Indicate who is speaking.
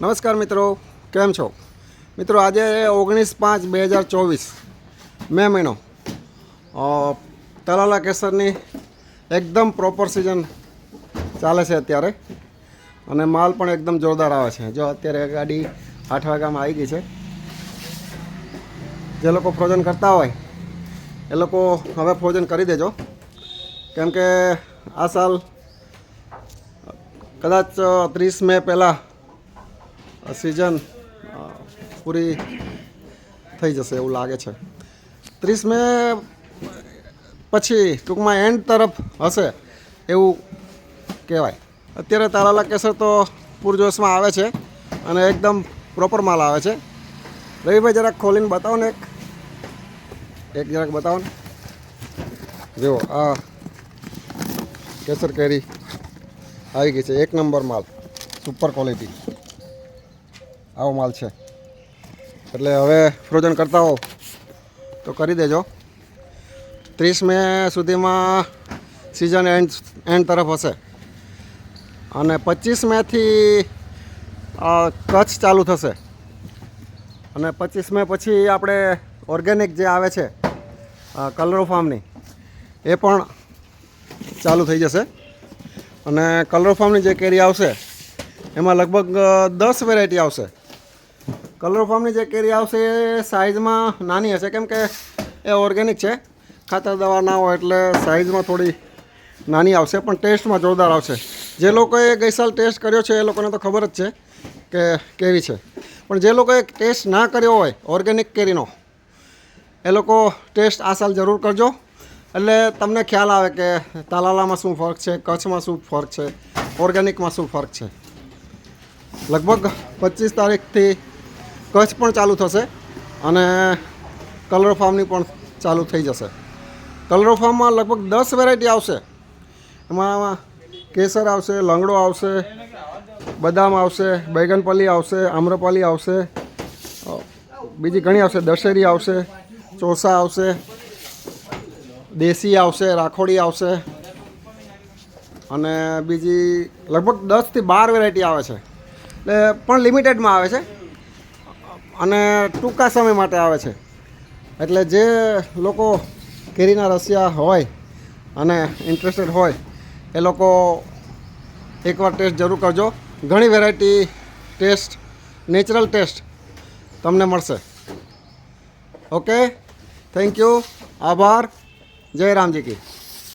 Speaker 1: નમસ્કાર મિત્રો, કેમ છો મિત્રો? આજે 19/5/2024 મે મહિનો. તલાલા કેસરની એકદમ પ્રોપર સિઝન ચાલે છે અત્યારે, અને માલ પણ એકદમ જોરદાર આવે છે. જો અત્યારે ગાડી 8 વાગ્યામાં આવી ગઈ છે. જે લોકો ફ્રોઝન કરતા હોય એ લોકો હવે ફ્રોઝન કરી દેજો, કેમ કે આ સાલ કદાચ 30 મે પહેલાં સિઝન પૂરી થઈ જશે એવું લાગે છે. 30 મે પછી ટૂંકમાં એન્ડ તરફ હશે એવું કહેવાય. અત્યારે તલાલા કેસર તો પૂરજોશમાં આવે છે અને એકદમ પ્રોપર માલ આવે છે. રવિભાઈ જરાક ખોલીને બતાવો ને, એક જરાક બતાવો ને. જુઓ, આ કેસર કેરી આવી ગઈ છે. 1 નંબર માલ, સુપર ક્વોલિટી આવો માલ છે. એટલે હવે ફ્રોઝન કરતા હો તો કરી દેજો. 30 મે સુધીમાં સિઝન એન્ડ તરફ હશે, અને 25 મેથી કચ્છ ચાલુ થશે. અને 25 મે પછી આપણે ઓર્ગેનિક જે આવે છે કલરો ફાર્મની, એ પણ ચાલુ થઈ જશે. અને કલરો ફાર્મની જે કેરી આવશે એમાં લગભગ 10 વેરાયટી આવશે. કલર ફાર્મની જે કેરી આવશે એ સાઇઝમાં નાની હશે, કેમ કે એ ઓર્ગેનિક છે, ખાતર દવા ના હોય એટલે સાઇઝમાં થોડી નાની આવશે, પણ ટેસ્ટમાં જોરદાર આવશે. જે લોકોએ ગઈ સાલ ટેસ્ટ કર્યો છે એ લોકોને તો ખબર જ છે કે કેવી છે. પણ જે લોકોએ ટેસ્ટ ના કર્યો હોય ઓર્ગેનિક કેરીનો, એ લોકો ટેસ્ટ આ સાલ જરૂર કરજો. એટલે તમને ખ્યાલ આવે કે તલાલામાં શું ફરક છે, કચ્છમાં શું ફરક છે, ઓર્ગેનિકમાં શું ફરક છે. લગભગ 25 તારીખથી કચ્છ પણ ચાલુ થશે અને કલર ફાર્મની પણ ચાલુ થઈ જશે. કલર ફાર્મમાં લગભગ 10 વેરાયટી આવશે. એમાં કેસર આવશે, લંગડો આવશે, બદામ આવશે, બેગનપલ્લી આવશે, આમ્રપાલી આવશે, બીજી ઘણી આવશે. દશેરી આવશે, ચોસા આવશે, દેશી આવશે, રાખોડી આવશે, અને બીજી લગભગ 10 થી 12 વેરાયટી આવે છે. એટલે પણ લિમિટેડમાં આવે છે અને ટૂંકા સમય માટે આવે છે. એટલે જે લોકો કેરીના રસિયા હોય અને ઇન્ટરેસ્ટેડ હોય એ લોકો એકવાર ટેસ્ટ જરૂર કરજો. ઘણી વેરાયટી ટેસ્ટ, નેચરલ ટેસ્ટ તમને મળશે. ઓકે, થેન્ક યુ, આભાર. જય રામજી કી.